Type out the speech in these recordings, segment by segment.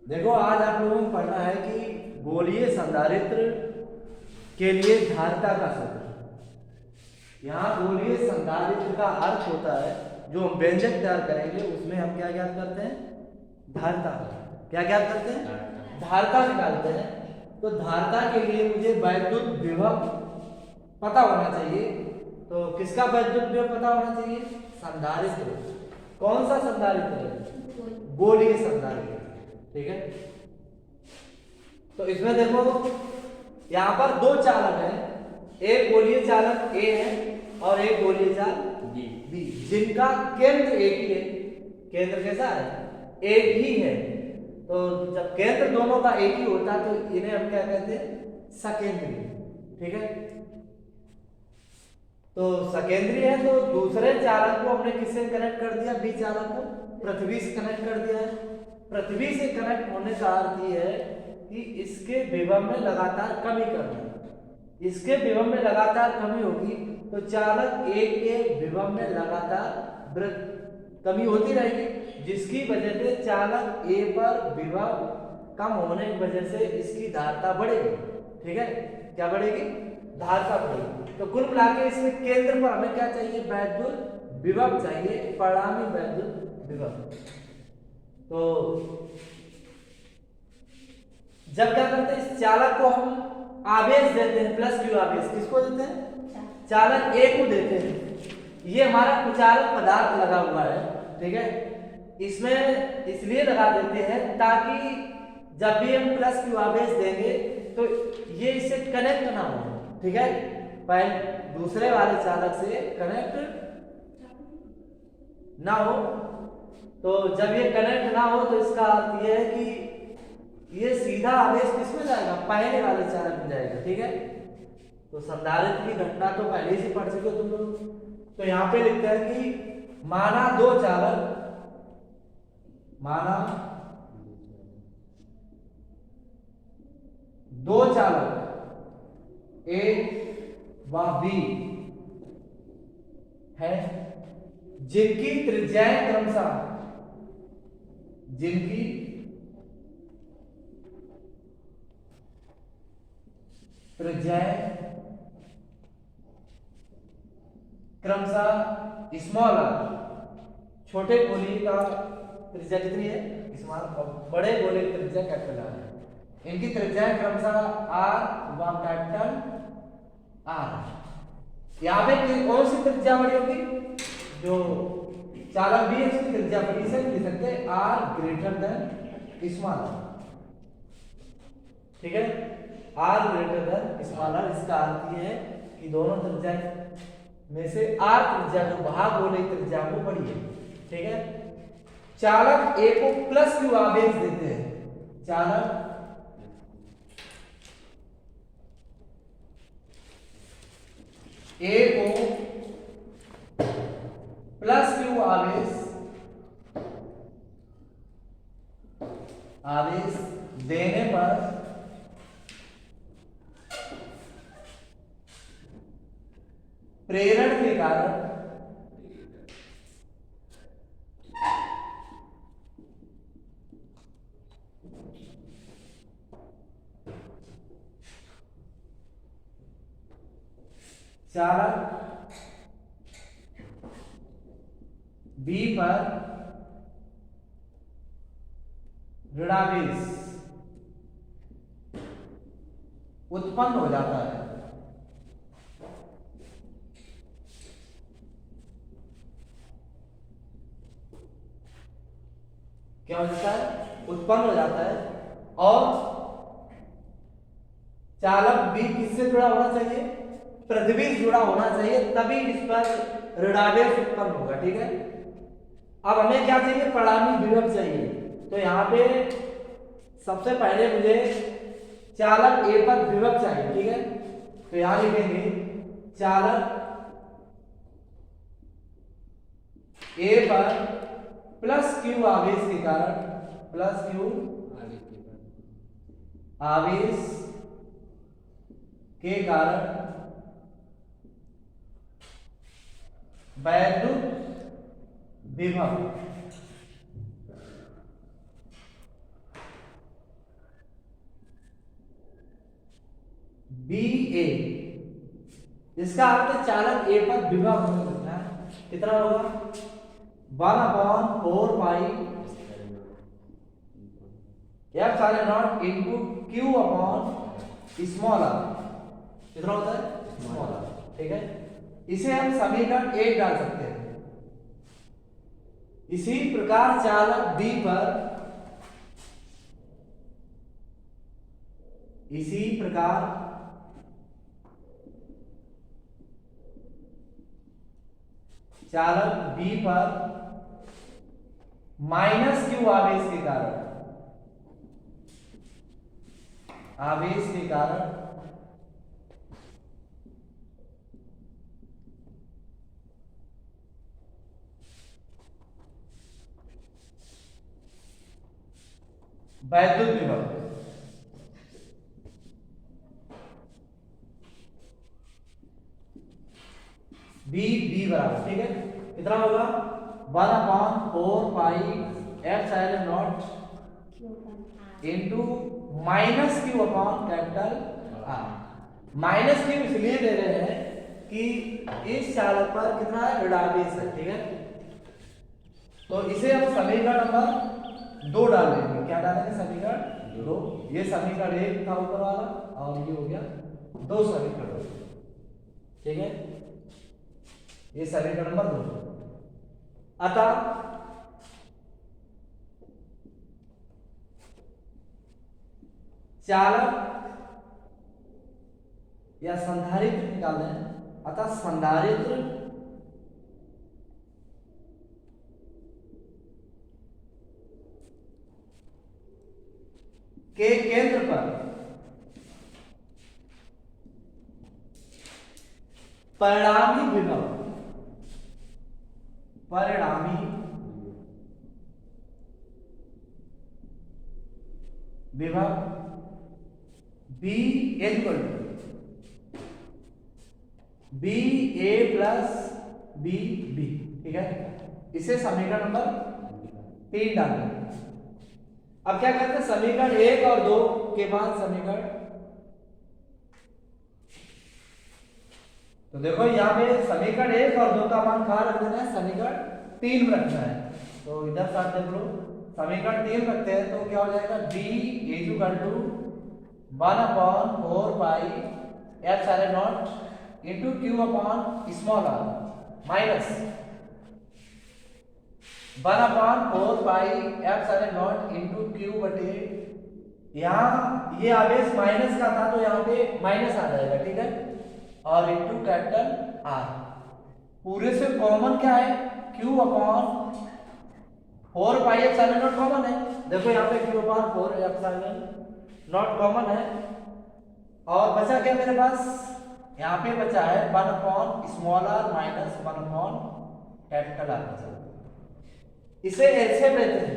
देखो आज आप लोगों को पढ़ना है कि गोलीय संधारित्र के लिए धारिता का सूत्र। यहाँ गोलीय संधारित्र का अर्थ होता है, जो हम व्यंजक तैयार करेंगे उसमें हम क्या ज्ञात करते हैं? धारिता। क्या ज्ञात करते हैं? धारिता निकालते हैं। तो धारिता के लिए मुझे वैद्युत विभव पता होना चाहिए। तो किसका वैद्युत विभव पता होना चाहिए? संधारित्र। कौन सा संधारित्र है? गोलीय संधारित्र। ठीक है। तो इसमें देखो यहां पर दो चालक हैं, एक गोलीय चालक ए है और एक गोलीय चालक बी, जिनका केंद्र एक ही है। केंद्र कैसा है? एक ही है। तो जब केंद्र दोनों का एक ही होता है तो इन्हें हम क्या कहते हैं? सकेंद्रीय। ठीक है। तो सकेंद्रीय है तो दूसरे चालक को हमने किससे कनेक्ट कर दिया? बी चालक को पृथ्वी से कनेक्ट कर दिया है। पृथ्वी से कनेक्ट होने का अर्थ ये है कि इसके विभव में लगातार कमी करना। इसके विभव में लगातार कमी होगी तो चालक ए के विभव में लगातार कमी होती रहेगी, जिसकी वजह से चालक ए पर विभव कम होने की वजह से इसकी धारिता बढ़ेगी। ठीक है। क्या बढ़ेगी? धारिता बढ़ेगी। तो कुल मिलाकर इसमें केंद्र पर हमें क्या चाहिए? वैद्युत विभव चाहिए, परिणामी वैद्युत विभव। तो जब क्या करते हैं, इस चालक को हम आवेश देते हैं, प्लस क्यू आवेश। किसको देते हैं? चालक ए को देते हैं। ये हमारा कुचालक पदार्थ लगा हुआ है। ठीक है। इसमें इसलिए लगा देते हैं ताकि जब भी हम प्लस क्यू आवेश देंगे तो ये इससे कनेक्ट ना हो। ठीक है। पहले दूसरे वाले चालक से कनेक्ट ना हो। तो जब ये कनेक्ट ना हो तो इसका अर्थ ये है कि ये सीधा आवेश किसमें जाएगा? पहले वाले चालक में जाएगा। ठीक है। तो संधारित्र की घटना तो पहले से पढ़ चुके हो तुम लोग। तो यहां पे लिखते हैं कि माना दो चालक, माना दो चालक ए व बी है, जिनकी त्रिज्याएं क्रमशः, जिनकी त्रिज्याएं क्रमशः स्मॉल आर, छोटे गोली का त्रिज्या कितनी है? स्मॉल, और बड़े गोले की त्रिज्या कैपिटल आर है। इनकी त्रिज्याएं क्रमशः आर व कैपिटल आर। यहां पे कौन सी त्रिज्या बड़ी होगी? जो चालक भी है उसकी त्रिज्या बड़ी से लिख सकते हैं r greater than small r. ठीक है। R greater than small r. इसका अर्थ ये है कि दोनों त्रिज्या में से आर त्रिज्या जो भाग हो रही त्रिज्या को बड़ी है। ठीक है। चालक ए को प्लस क्यू आवेश देते हैं। चालक ए को प्लस क्यू आवेश देने पर प्रेरण के कारण चालक बी पर ऋणावेश उत्पन्न हो जाता है। क्या हो जाता है? उत्पन्न हो जाता है। और चालक बी किससे जुड़ा होना चाहिए? पृथ्वी से जुड़ा होना चाहिए, तभी इस पर ऋणावेश उत्पन्न होगा। ठीक है। अब हमें क्या चाहिए? परिणामी विभव चाहिए। तो यहां पे सबसे पहले मुझे चालक ए पर विभव चाहिए। ठीक है। तो यहां लिखेंगे चालक ए पर प्लस क्यू आवेश के कारण, प्लस क्यू आवेश के कारण वैद्युत विभव बी ए, इसका अर्थ चालक ए पर विभव होने लगता है। कितना होगा? 1/4 pi epsilon naught into Q upon small r. कितना होता है? Small r. ठीक है, इसे हम समीकरण 1 डाल सकते हैं। इसी प्रकार चालक बी पर, इसी प्रकार चालक बी पर माइनस क्यू आवेश के कारण, आवेश के कारण वैद्युत विभव बी बराबर, ठीक है, कितना होगा? 1/4 pi epsilon naught into minus Q upon capital R. Minus Q इसलिए दे रहे हैं कि इस चालक पर कितना है? ऋणावेश है। ठीक है, तो इसे हम समीकरण नंबर 2 डाल देंगे। क्या डालेंगे? समीकरण 2। ये समीकरण 1 था ऊपर वाला, और ये हो गया 2 समीकरण। ठीक है, ये समीकरण नंबर 2। अतः चालक या संधारित्र निकालना है। अतः संधारित्र के केंद्र पर परिणामी विभव, परिणामी विभव B equal to B A plus B B. ठीक है, इसे समीकरण नंबर 3 डालेंगे। अब क्या करते हैं? समीकरण 1 और 2 के बाद समीकरण, तो देखो यहाँ पे समीकरण 1 और 2 का मान कहाँ रख देना है? समीकरण 3 में रखना है। तो इधर साथ देख लो, समीकरण 3 रखते हैं तो क्या हो जाएगा? b equal to 1/4 pi epsilon naught into Q upon small r minus 1/4 pi epsilon naught into Q बटे, यहाँ ये आवेश माइनस का था तो यहाँ पे माइनस आ जाएगा। ठीक है, और इंटू कैपिटल आर। पूरे से कॉमन क्या है? Q upon 4 pi epsilon not common है। देखो यहाँ पे Q upon 4 epsilon not common है, और बचा क्या मेरे पास? यहाँ पे बचा है 1 small r minus 1 capital R बचा। इसे एलसीएम लेते हैं।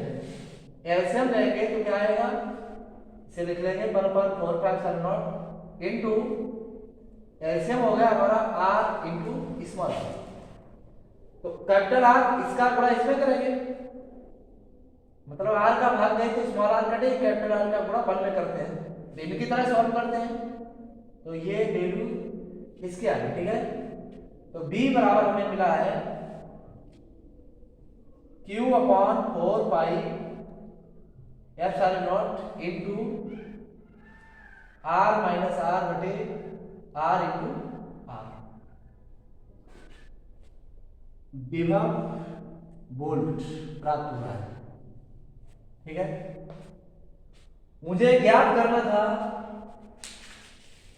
एलसीएम लेंगे तो क्या आएगा? इसे लिख लेंगे 1/4 pi epsilon naught into LCM हो गया हमारा आर इंटू स्मॉल आर। तो कैपिटल आर इसका गुणा इसमें करेंगे, मतलब आर का भाग दें तो स्मॉल आर कटे, कैपिटल आर का गुणा 1 में करते हैं। डेल्यू की तरह सॉल्व करते हैं तो ये डेल्यू इसके आगे। ठीक है, तो b बराबर हमें मिला है q upon 4 pi epsilon naught into r minus r बटे r इंटू r। विभव वोल्ट प्राप्त हुआ है। ठीक है, मुझे ज्ञात करना था,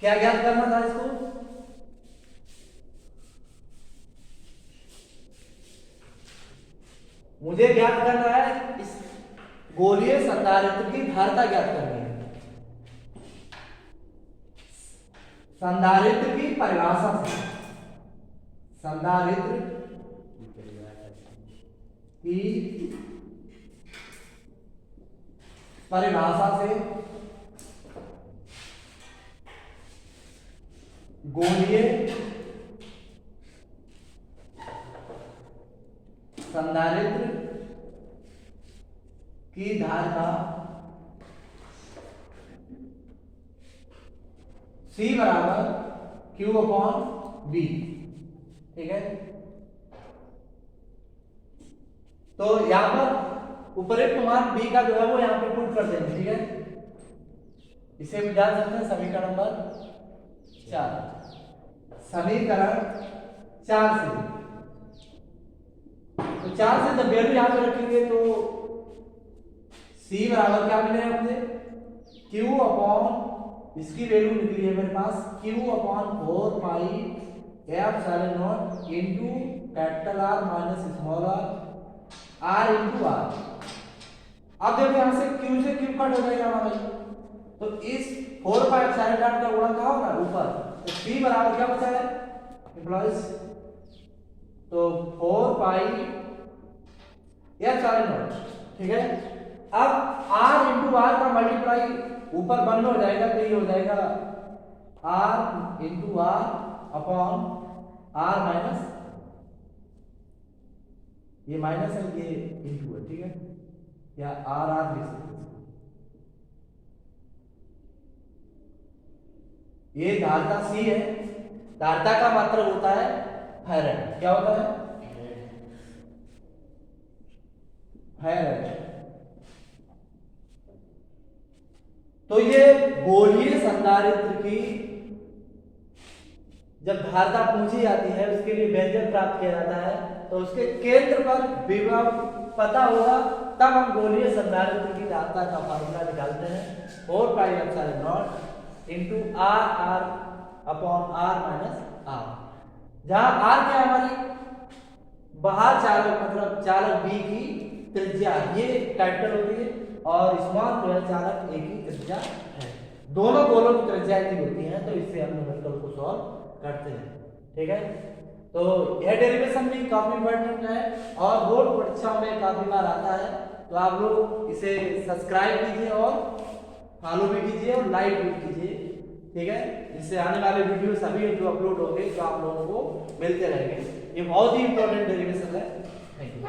क्या ज्ञात करना था? इसको मुझे ज्ञात करना है, इस गोलीय संधारित्र की धारिता ज्ञात करनी है। संधारित्र की परिभाषा से, संधारित्र की परिभाषा से गोलीय संधारित्र की धारिता C बराबर Q अपॉन B, ठीक है। तो यहां पर उपरोक्त मान B का जो है वो यहां पे पुट कर देंगे, ठीक है। इसे भी जान सकते हैं समीकरण नंबर 4, समीकरण 4 से, तो 4 से जब वैल्यू यहां पे रखेंगे तो C बराबर क्या मिलेगा मुझे, Q अपॉन, इसकी वैल्यू निकली है मेरे पास Q upon 4 pi epsilon naught into capital R minus small r into R. अब देखो यहां से Q से Q कट हो जाएगा हमारा, तो इस 4 पाई एप्सिलॉन नॉट का गुणा कहाँ होगा ऊपर, तो C बराबर क्या बचा है एम्प्लॉइज, तो 4 पाई एप्सिलॉन नॉट, ठीक है। अब r इंटू आर का मल्टीप्लाई ऊपर 1 हो जाएगा, तो ये हो जाएगा r into R upon r minus, ये माइनस है ये इंटू है, ठीक है, या आर आर लिख सकते हैं। ये धारता C है, धारता का मात्रक होता है फैराड, क्या होता है फैराड। तो ये गोलीय संधारित्र की जब धारता पूछी जाती है उसके लिए व्यंजक प्राप्त किया जाता है, तो उसके केंद्र पर विभव पता होगा तब हम गोलीय संधारित्र की धारता का फार्मूला निकालते हैं, 4 pi epsilon naught into R r upon R minus r, जहां आर क्या हमारी बाहर चालक मतलब चालक बी की त्रिज्या, ये कैपिटल होती है, और स्मॉल जो है चालक ए की त्रिज्या है। दोनों गोलों की त्रिज्या इतनी होती है, तो इससे हम न्यूमेरिकल को सॉल्व करते हैं, ठीक है। तो यह डेरिवेशन भी काफी इंपॉर्टेंट है और बोर्ड परीक्षाओं में काफी बार आता है, तो आप लोग इसे सब्सक्राइब कीजिए और फॉलो भी कीजिए और लाइक भी कीजिए, ठीक है, जिससे आने वाले वीडियो सभी जो अपलोड होंगे तो आप लोगों को मिलते रहेंगे। ये बहुत ही इंपॉर्टेंट डेरिवेशन है। Thank you.